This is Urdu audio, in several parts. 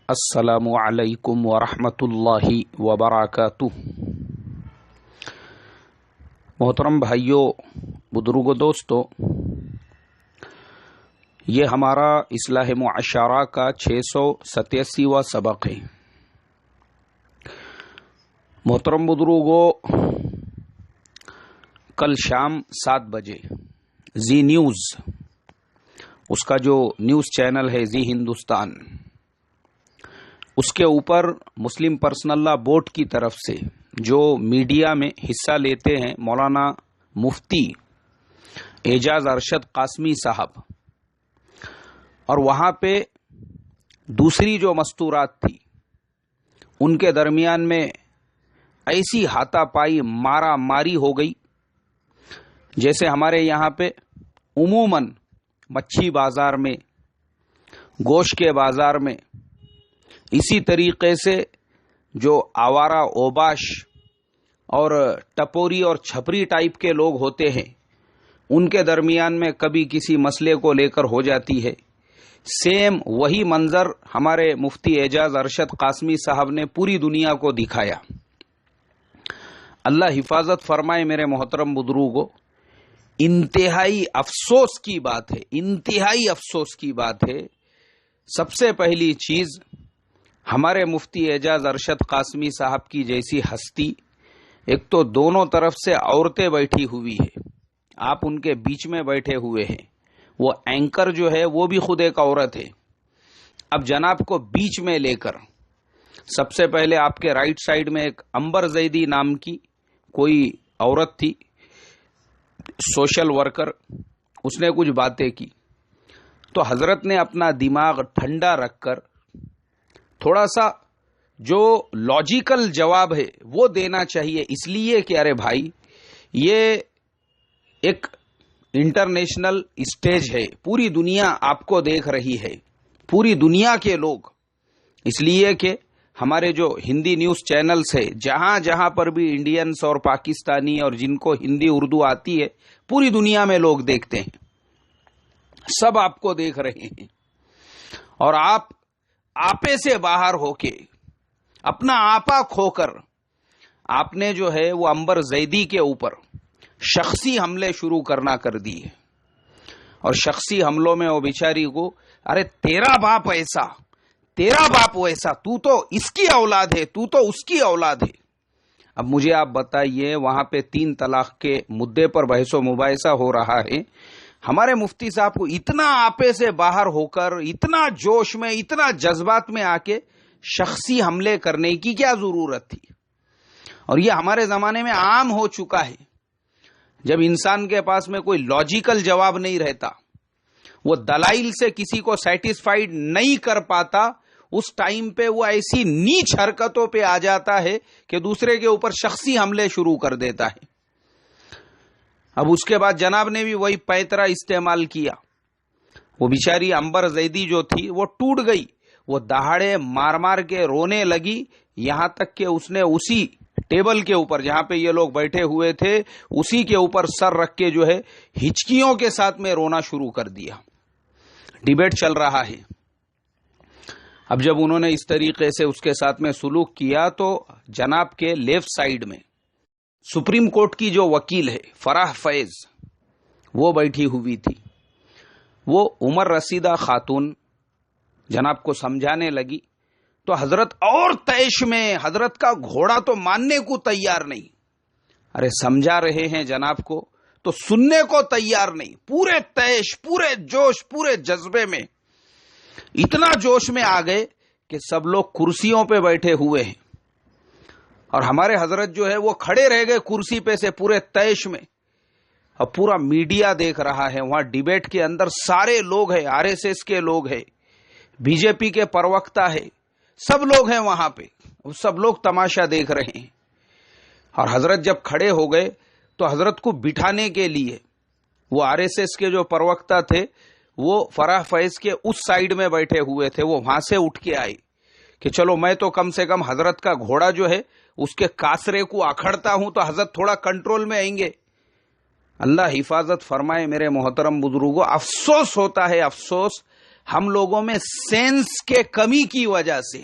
السلام علیکم ورحمۃ اللہ وبرکاتہ۔ محترم بھائیوں، بزرگوں، دوستو، یہ ہمارا اصلاح معاشرہ کا 687واں سبق ہے۔ محترم بزرگوں، کل شام 7 بجے زی نیوز، اس کا جو نیوز چینل ہے زی ہندوستان، اس کے اوپر مسلم پرسنل لا بورڈ کی طرف سے جو میڈیا میں حصہ لیتے ہیں مولانا مفتی اعجاز ارشد قاسمی صاحب، اور وہاں پہ دوسری جو مستورات تھی ان کے درمیان میں ایسی ہاتھا پائی مارا ماری ہو گئی جیسے ہمارے یہاں پہ عموماً مچھی بازار میں، گوشت کے بازار میں، اسی طریقے سے جو آوارہ اوباش اور ٹپوری اور چھپری ٹائپ کے لوگ ہوتے ہیں ان کے درمیان میں کبھی کسی مسئلے کو لے کر ہو جاتی ہے، سیم وہی منظر ہمارے مفتی اعجاز ارشد قاسمی صاحب نے پوری دنیا کو دکھایا۔ اللہ حفاظت فرمائے میرے محترم بزرگوں، انتہائی افسوس کی بات ہے، انتہائی افسوس کی بات ہے۔ سب سے پہلی چیز، ہمارے مفتی اعجاز ارشد قاسمی صاحب کی جیسی ہستی، ایک تو دونوں طرف سے عورتیں بیٹھی ہوئی ہے، آپ ان کے بیچ میں بیٹھے ہوئے ہیں، وہ اینکر جو ہے وہ بھی خود ایک عورت ہے۔ اب جناب کو بیچ میں لے کر سب سے پہلے آپ کے رائٹ سائڈ میں ایک انبر زیدی نام کی کوئی عورت تھی، سوشل ورکر، اس نے کچھ باتیں کی تو حضرت نے اپنا دماغ ٹھنڈا رکھ کر تھوڑا سا جو لاجیکل جواب ہے وہ دینا چاہیے، اس لیے کہ ارے بھائی یہ ایک انٹرنیشنل اسٹیج ہے، پوری دنیا آپ کو دیکھ رہی ہے، پوری دنیا کے لوگ، اس لیے کہ ہمارے جو ہندی نیوز چینلز ہے جہاں جہاں پر بھی انڈینز اور پاکستانی اور جن کو ہندی اردو آتی ہے پوری دنیا میں لوگ دیکھتے ہیں، سب آپ کو دیکھ رہے ہیں، اور آپ آپے سے باہر ہو کے اپنا آپا کھو کر آپ نے جو ہے وہ انبر زیدی کے اوپر شخصی حملے شروع کرنا کر دیے، اور شخصی حملوں میں وہ بیچاری کو ارے تیرا باپ ایسا، تیرا باپ ویسا، تو تو اس کی اولاد ہے، تو تو اس کی اولاد ہے۔ اب مجھے آپ بتائیے، وہاں پہ 3 طلاق کے مدعے پر بحث و مباحثہ ہو رہا ہے، ہمارے مفتی صاحب کو اتنا آپے سے باہر ہو کر، اتنا جوش میں، اتنا جذبات میں آ کے شخصی حملے کرنے کی کیا ضرورت تھی؟ اور یہ ہمارے زمانے میں عام ہو چکا ہے، جب انسان کے پاس میں کوئی لاجیکل جواب نہیں رہتا، وہ دلائل سے کسی کو سیٹسفائیڈ نہیں کر پاتا، اس ٹائم پہ وہ ایسی نیچ حرکتوں پہ آ جاتا ہے کہ دوسرے کے اوپر شخصی حملے شروع کر دیتا ہے۔ اب اس کے بعد جناب نے بھی وہی پیترا استعمال کیا، وہ بیچاری انبر زیدی جو تھی وہ ٹوٹ گئی، وہ دہاڑے مار مار کے رونے لگی، یہاں تک کہ اس نے اسی ٹیبل کے اوپر جہاں پہ یہ لوگ بیٹھے ہوئے تھے اسی کے اوپر سر رکھ کے جو ہے ہچکیوں کے ساتھ میں رونا شروع کر دیا۔ ڈیبیٹ چل رہا ہے۔ اب جب انہوں نے اس طریقے سے اس کے ساتھ میں سلوک کیا تو جناب کے لیفٹ سائیڈ میں سپریم کورٹ کی جو وکیل ہے فراح فیض، وہ بیٹھی ہوئی تھی، وہ عمر رسیدہ خاتون جناب کو سمجھانے لگی تو حضرت اور تیش میں، حضرت کا گھوڑا تو ماننے کو تیار نہیں، ارے سمجھا رہے ہیں جناب کو تو سننے کو تیار نہیں، پورے تیش، پورے جوش، پورے جذبے میں، اتنا جوش میں آ گئے کہ سب لوگ کرسیوں پہ بیٹھے ہوئے ہیں اور ہمارے حضرت جو ہے وہ کھڑے رہ گئے کرسی پہ سے پورے تیش میں، اب پورا میڈیا دیکھ رہا ہے، وہاں ڈیبیٹ کے اندر سارے لوگ ہیں، RSS کے لوگ ہیں، بی جے پی کے پروکتا ہے، سب لوگ ہیں وہاں پہ، سب لوگ تماشا دیکھ رہے ہیں، اور حضرت جب کھڑے ہو گئے تو حضرت کو بٹھانے کے لیے وہ RSS کے جو پروکتا تھے وہ فراح فیض کے اس سائیڈ میں بیٹھے ہوئے تھے، وہ وہاں سے اٹھ کے آئے کہ چلو میں تو کم سے کم حضرت کا گھوڑا جو ہے اس کے کاسرے کو اکھڑتا ہوں تو حضرت تھوڑا کنٹرول میں آئیں گے۔ اللہ حفاظت فرمائے میرے محترم بزرگوں، افسوس ہوتا ہے، افسوس، ہم لوگوں میں سینس کے کمی کی وجہ سے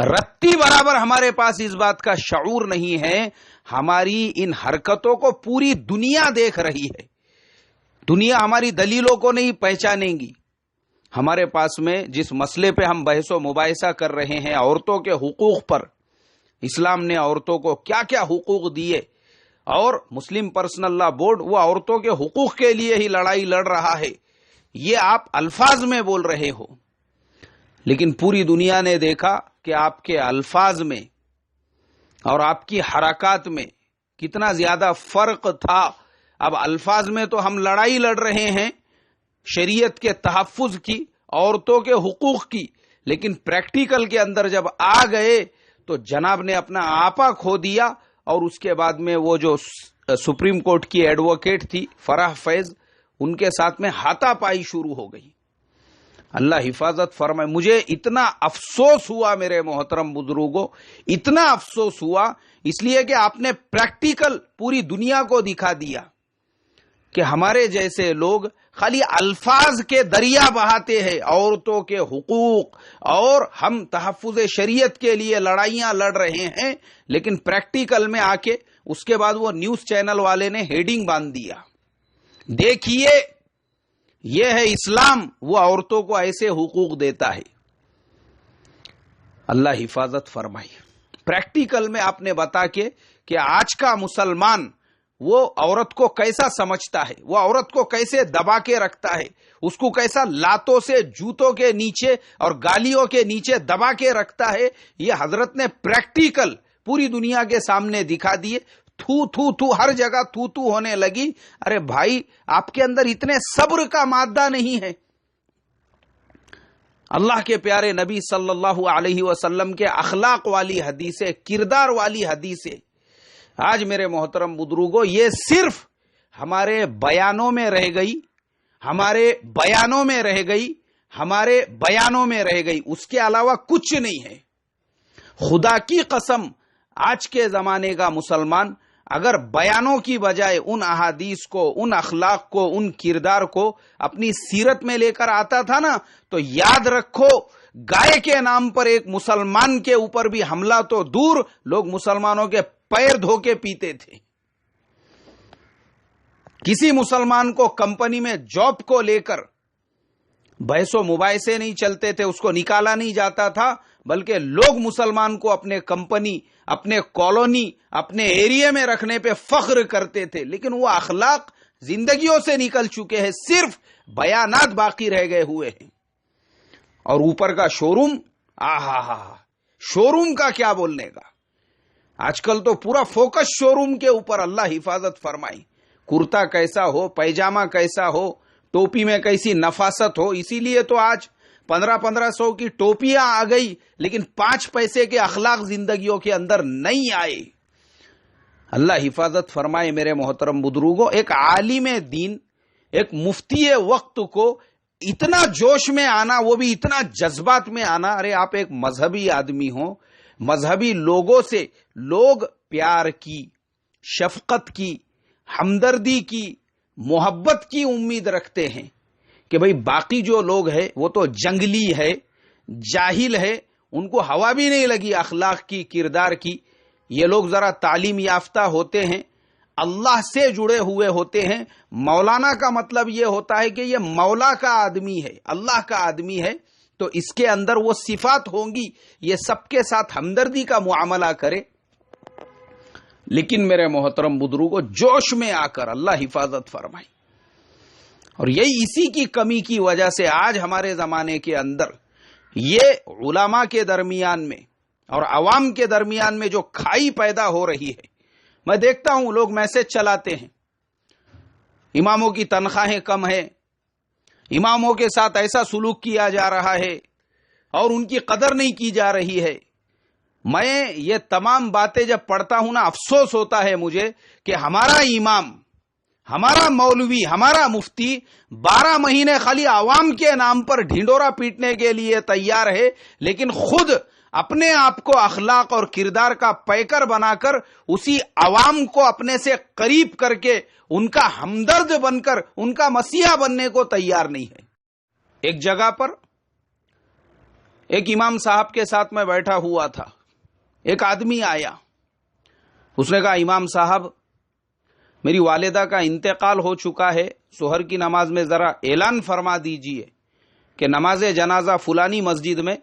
رتی برابر ہمارے پاس اس بات کا شعور نہیں ہے. ہماری ان حرکتوں کو پوری دنیا دیکھ رہی ہے. دنیا ہماری دلیلوں کو نہیں پہچانیں گی. ہمارے پاس میں جس مسئلے پہ ہم بحث و مباحثہ کر رہے ہیں، عورتوں کے حقوق پر، اسلام نے عورتوں کو کیا کیا حقوق دیے، اور مسلم پرسنل لا بورڈ وہ عورتوں کے حقوق کے لیے ہی لڑائی لڑ رہا ہے، یہ آپ الفاظ میں بول رہے ہو، لیکن پوری دنیا نے دیکھا کہ آپ کے الفاظ میں اور آپ کی حرکات میں کتنا زیادہ فرق تھا. اب الفاظ میں تو ہم لڑائی لڑ رہے ہیں شریعت کے تحفظ کی، عورتوں کے حقوق کی، لیکن پریکٹیکل کے اندر جب آ گئے تو جناب نے اپنا آپا کھو دیا. اور اس کے بعد میں وہ جو سپریم کورٹ کی ایڈوکیٹ تھی فرح فیض، ان کے ساتھ میں ہاتھا پائی شروع ہو گئی. اللہ حفاظت فرمائے. مجھے اتنا افسوس ہوا میرے محترم بزرگوں، اتنا افسوس ہوا اس لیے کہ آپ نے پریکٹیکل پوری دنیا کو دکھا دیا کہ ہمارے جیسے لوگ خالی الفاظ کے دریا بہاتے ہیں عورتوں کے حقوق اور ہم تحفظ شریعت کے لیے لڑائیاں لڑ رہے ہیں، لیکن پریکٹیکل میں آ کے اس کے بعد وہ نیوز چینل والے نے ہیڈنگ باندھ دیا، دیکھیے یہ ہے اسلام، وہ عورتوں کو ایسے حقوق دیتا ہے. اللہ حفاظت فرمائے. پریکٹیکل میں آپ نے بتا کے کہ آج کا مسلمان وہ عورت کو کیسا سمجھتا ہے، وہ عورت کو کیسے دبا کے رکھتا ہے، اس کو کیسا لاتوں سے جوتوں کے نیچے اور گالیوں کے نیچے دبا کے رکھتا ہے، یہ حضرت نے پریکٹیکل پوری دنیا کے سامنے دکھا دیے. تھو تھو تھو ہر جگہ تھو تھو ہونے لگی. ارے بھائی آپ کے اندر اتنے صبر کا مادہ نہیں ہے. اللہ کے پیارے نبی صلی اللہ علیہ وسلم کے اخلاق والی حدیثیں، کردار والی حدیثیں آج میرے محترم بزرگوں یہ صرف ہمارے بیانوں میں رہ گئی، ہمارے بیانوں میں رہ گئی، ہمارے بیانوں میں رہ گئی، اس کے علاوہ کچھ نہیں ہے. خدا کی قسم آج کے زمانے کا مسلمان اگر بیانوں کی بجائے ان احادیث کو، ان اخلاق کو، ان کردار کو اپنی سیرت میں لے کر آتا تھا نا، تو یاد رکھو گائے کے نام پر ایک مسلمان کے اوپر بھی حملہ تو دور، لوگ مسلمانوں کے پیر دھو کے پیتے تھے. کسی مسلمان کو کمپنی میں جاب کو لے کر بحث و مباحثے نہیں چلتے تھے، اس کو نکالا نہیں جاتا تھا، بلکہ لوگ مسلمان کو اپنے کمپنی، اپنے کالونی، اپنے ایریے میں رکھنے پہ فخر کرتے تھے. لیکن وہ اخلاق زندگیوں سے نکل چکے ہیں، صرف بیانات باقی رہ گئے ہوئے ہیں. اور اوپر کا شوروم، شوروم کا کیا بولنے کا. آج کل تو پورا فوکس شوروم کے اوپر. اللہ حفاظت فرمائی. کرتا کیسا ہو، پیجامہ کیسا ہو، ٹوپی میں کیسی نفاست ہو. اسی لیے تو آج 1500 کی ٹوپیاں آ گئی، لیکن 5 پیسے کے اخلاق زندگیوں کے اندر نہیں آئے. اللہ حفاظت فرمائے میرے محترم بزرگوں. ایک عالم دین، ایک مفتی وقت کو اتنا جوش میں آنا، وہ بھی اتنا جذبات میں آنا. ارے آپ ایک مذہبی آدمی ہو، مذہبی لوگوں سے لوگ پیار کی، شفقت کی، ہمدردی کی، محبت کی امید رکھتے ہیں کہ بھئی باقی جو لوگ ہیں وہ تو جنگلی ہے، جاہل ہے، ان کو ہوا بھی نہیں لگی اخلاق کی، کردار کی. یہ لوگ ذرا تعلیم یافتہ ہوتے ہیں، اللہ سے جڑے ہوئے ہوتے ہیں. مولانا کا مطلب یہ ہوتا ہے کہ یہ مولا کا آدمی ہے، اللہ کا آدمی ہے، تو اس کے اندر وہ صفات ہوں گی، یہ سب کے ساتھ ہمدردی کا معاملہ کرے. لیکن میرے محترم بزرگوں جوش میں آ کر اللہ حفاظت فرمائے. اور یہی اسی کی کمی کی وجہ سے آج ہمارے زمانے کے اندر یہ علماء کے درمیان میں اور عوام کے درمیان میں جو کھائی پیدا ہو رہی ہے. میں دیکھتا ہوں لوگ میسج چلاتے ہیں، اماموں کی تنخواہیں کم ہیں، اماموں کے ساتھ ایسا سلوک کیا جا رہا ہے اور ان کی قدر نہیں کی جا رہی ہے. میں یہ تمام باتیں جب پڑھتا ہوں نا، افسوس ہوتا ہے مجھے کہ ہمارا امام، ہمارا مولوی، ہمارا مفتی 12 مہینے خالی عوام کے نام پر ڈھنڈورا پیٹنے کے لیے تیار ہے، لیکن خود اپنے آپ کو اخلاق اور کردار کا پیکر بنا کر اسی عوام کو اپنے سے قریب کر کے ان کا ہمدرد بن کر ان کا مسیحا بننے کو تیار نہیں ہے. ایک جگہ پر ایک امام صاحب کے ساتھ میں بیٹھا ہوا تھا. ایک آدمی آیا, اس نے کہا امام صاحب میری والدہ کا انتقال ہو چکا ہے, ظہر کی نماز میں ذرا اعلان فرما دیجئے کہ نماز جنازہ فلانی مسجد میں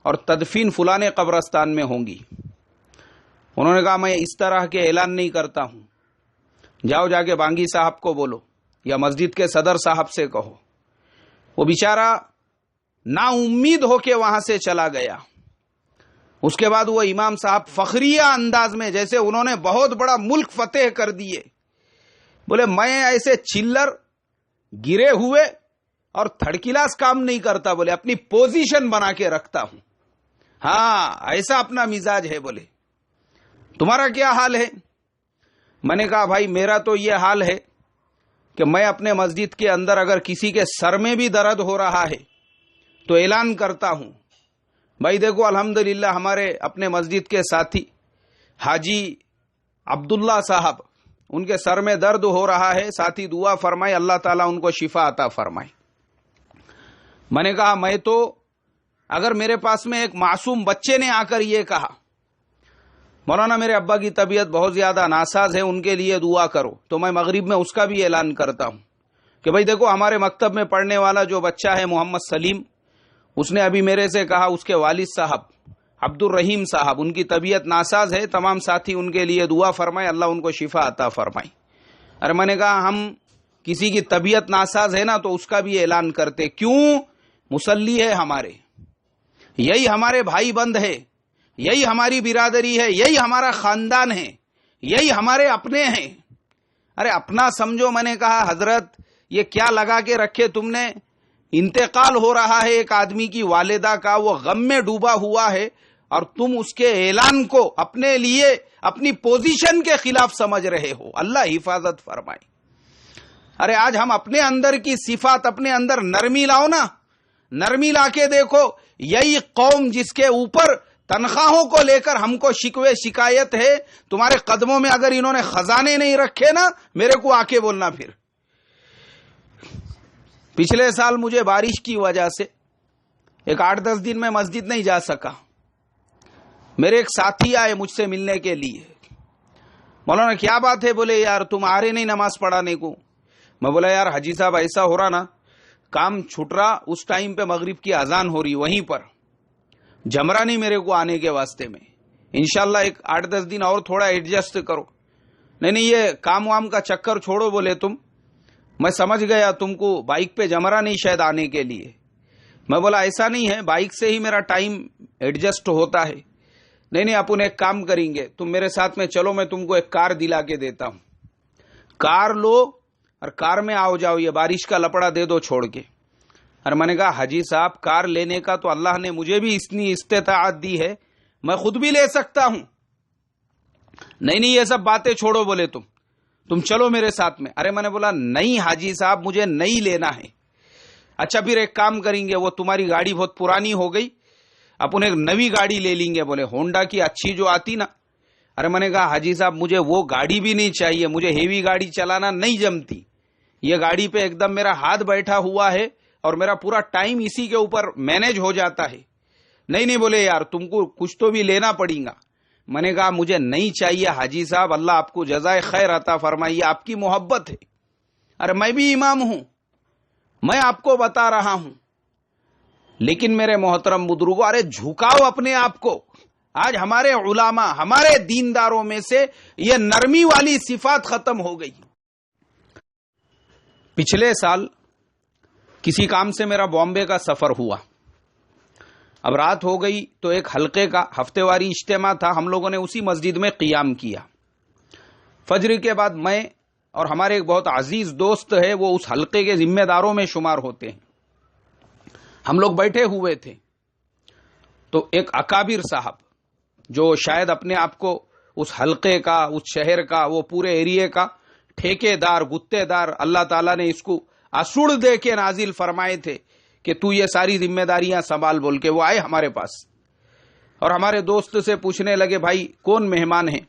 اور تدفین فلانے قبرستان میں ہوں گی. انہوں نے کہا میں اس طرح کے اعلان نہیں کرتا ہوں, جاؤ جا کے بانگی صاحب کو بولو یا مسجد کے صدر صاحب سے کہو. وہ بیچارہ نا امید ہو کے وہاں سے چلا گیا. اس کے بعد وہ امام صاحب فخریہ انداز میں, جیسے انہوں نے بہت بڑا ملک فتح کر دیے, بولے میں ایسے چلر گرے ہوئے اور تھرڈ کلاس کام نہیں کرتا, بولے اپنی پوزیشن بنا کے رکھتا ہوں. ہاں ایسا اپنا مزاج ہے. بولے تمہارا کیا حال ہے؟ میں نے کہا بھائی میرا تو یہ حال ہے کہ میں اپنے مسجد کے اندر اگر کسی کے سر میں بھی درد ہو رہا ہے تو اعلان کرتا ہوں, بھائی دیکھو الحمدللہ ہمارے اپنے مسجد کے ساتھی حاجی عبداللہ صاحب, ان کے سر میں درد ہو رہا ہے, ساتھی دعا فرمائے اللہ تعالیٰ ان کو شفا عطا فرمائے. میں نے کہا میں تو اگر میرے پاس میں ایک معصوم بچے نے آ کر یہ کہا مولانا میرے ابا کی طبیعت بہت زیادہ ناساز ہے, ان کے لیے دعا کرو, تو میں مغرب میں اس کا بھی اعلان کرتا ہوں کہ بھائی دیکھو ہمارے مکتب میں پڑھنے والا جو بچہ ہے محمد سلیم, اس نے ابھی میرے سے کہا اس کے والد صاحب عبد الرحیم صاحب ان کی طبیعت ناساز ہے, تمام ساتھی ان کے لیے دعا فرمائے اللہ ان کو شفا عطا فرمائے. ارے میں نے کہا ہم کسی کی طبیعت ناساز ہے نا تو اس کا بھی اعلان کرتے, کیوں؟ مصلی ہے ہمارے, یہی ہمارے بھائی بند ہے, یہی ہماری برادری ہے, یہی ہمارا خاندان ہے, یہی ہمارے اپنے ہیں. ارے اپنا سمجھو. میں نے کہا حضرت یہ کیا لگا کے رکھے تم نے, انتقال ہو رہا ہے ایک آدمی کی والدہ کا, وہ غم میں ڈوبا ہوا ہے اور تم اس کے اعلان کو اپنے لیے اپنی پوزیشن کے خلاف سمجھ رہے ہو. اللہ حفاظت فرمائے. ارے آج ہم اپنے اندر کی صفات, اپنے اندر نرمی لاؤ نا, نرمی لا کے دیکھو. یہی قوم جس کے اوپر تنخواہوں کو لے کر ہم کو شکوے شکایت ہے, تمہارے قدموں میں اگر انہوں نے خزانے نہیں رکھے نا, میرے کو آ کے بولنا. پھر پچھلے سال مجھے بارش کی وجہ سے ایک 8-10 دن میں مسجد نہیں جا سکا. میرے ایک ساتھی آئے مجھ سے ملنے کے لیے, مولانا کیا بات ہے؟ بولے یار تم آ رہے نہیں نماز پڑھانے کو. میں بولا یار حاجی صاحب ایسا ہو رہا نا, کام چھوٹ رہا, اس ٹائم پہ مغرب کی اذان ہو رہی, وہیں پر جمرہ نہیں میرے کو آنے کے واسطے میں, انشاءاللہ ایک 8-10 دن اور تھوڑا ایڈجسٹ کرو. نہیں یہ کام وام کا چکر چھوڑو. بولے تم, میں سمجھ گیا تم کو بائک پہ جمرہ نہیں شاید آنے کے لیے. میں بولا ایسا نہیں ہے, بائک سے ہی میرا ٹائم ایڈجسٹ ہوتا ہے. نہیں اپن ایک کام کریں گے, تم میرے ساتھ میں چلو, میں تم کو ایک کار دلا کے دیتا ہوں, کار لو اور کار میں آؤ جاؤ, یہ بارش کا لپڑا دے دو چھوڑ کے. اور میں نے کہا حاجی صاحب کار لینے کا تو اللہ نے مجھے بھی اتنی استطاعت دی ہے, میں خود بھی لے سکتا ہوں. نہیں یہ سب باتیں چھوڑو. بولے تم چلو میرے ساتھ میں. ارے میں نے بولا نہیں حاجی صاحب مجھے نہیں لینا ہے. اچھا پھر ایک کام کریں گے, وہ تمہاری گاڑی بہت پرانی ہو گئی, اپن ایک نئی گاڑی لے لیں گے. بولے ہونڈا کی اچھی جو آتی نا. ارے میں نے کہا حاجی صاحب مجھے وہ گاڑی بھی نہیں چاہیے, مجھے ہیوی گاڑی چلانا نہیں جمتی. یہ گاڑی پہ ایک دم میرا ہاتھ بیٹھا ہوا ہے اور میرا پورا ٹائم اسی کے اوپر مینج ہو جاتا ہے. نہیں بولے یار تم کو کچھ تو بھی لینا پڑے گا. میں نے کہا مجھے نہیں چاہیے حاجی صاحب, اللہ آپ کو جزائے خیر عطا فرمائیے, آپ کی محبت ہے. ارے میں بھی امام ہوں, میں آپ کو بتا رہا ہوں, لیکن میرے محترم بزرگوں ارے جھکاؤ اپنے آپ کو. آج ہمارے علماء, ہمارے دینداروں میں سے یہ نرمی والی صفات ختم ہو گئی. پچھلے سال کسی کام سے میرا بامبے کا سفر ہوا. اب رات ہو گئی تو ایک حلقے کا ہفتے واری اجتماع تھا, ہم لوگوں نے اسی مسجد میں قیام کیا. فجر کے بعد میں اور ہمارے ایک بہت عزیز دوست ہے, وہ اس حلقے کے ذمہ داروں میں شمار ہوتے ہیں. ہم لوگ بیٹھے ہوئے تھے تو ایک اکابر صاحب جو شاید اپنے آپ کو اس حلقے کا, اس شہر کا, وہ پورے ایریے کا ٹھیکے دار, گتے دار, اللہ تعالیٰ نے اس کو اسوڑ دے کے نازل فرمائے تھے کہ تو یہ ساری ذمہ داریاں سنبھال, بول کے وہ آئے ہمارے پاس اور ہمارے دوست سے پوچھنے لگے بھائی کون مہمان ہیں؟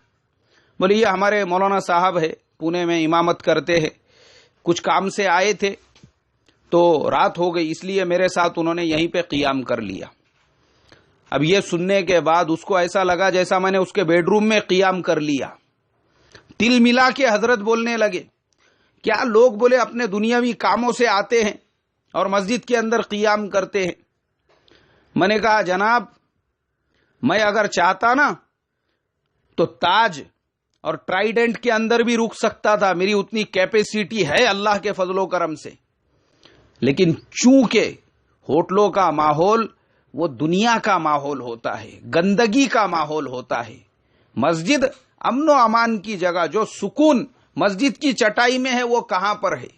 بولے یہ ہمارے مولانا صاحب ہے, پونے میں امامت کرتے ہیں, کچھ کام سے آئے تھے تو رات ہو گئی، اس لیے میرے ساتھ انہوں نے یہیں پہ قیام کر لیا۔ اب یہ سننے کے بعد اس کو ایسا لگا جیسا میں نے اس کے بیڈ روم میں قیام کر لیا۔ دل ملا کے حضرت بولنے لگے، کیا لوگ بولے اپنے دنیاوی کاموں سے آتے ہیں اور مسجد کے اندر قیام کرتے ہیں؟ میں نے کہا جناب، میں اگر چاہتا نا تو تاج اور ٹرائیڈنٹ کے اندر بھی رک سکتا تھا، میری اتنی کیپیسٹی ہے اللہ کے فضل و کرم سے، لیکن چونکہ ہوٹلوں کا ماحول وہ دنیا کا ماحول ہوتا ہے، گندگی کا ماحول ہوتا ہے۔ مسجد امن و امان کی جگہ، جو سکون مسجد کی چٹائی میں ہے وہ کہاں پر ہے؟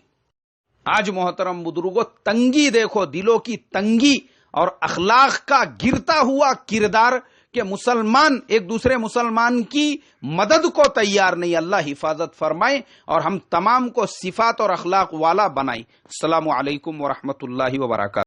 آج محترم بزرگوں، تنگی دیکھو، دلوں کی تنگی اور اخلاق کا گرتا ہوا کردار کہ مسلمان ایک دوسرے مسلمان کی مدد کو تیار نہیں۔ اللہ حفاظت فرمائے اور ہم تمام کو صفات اور اخلاق والا بنائے۔ السلام علیکم ورحمۃ اللہ وبرکاتہ۔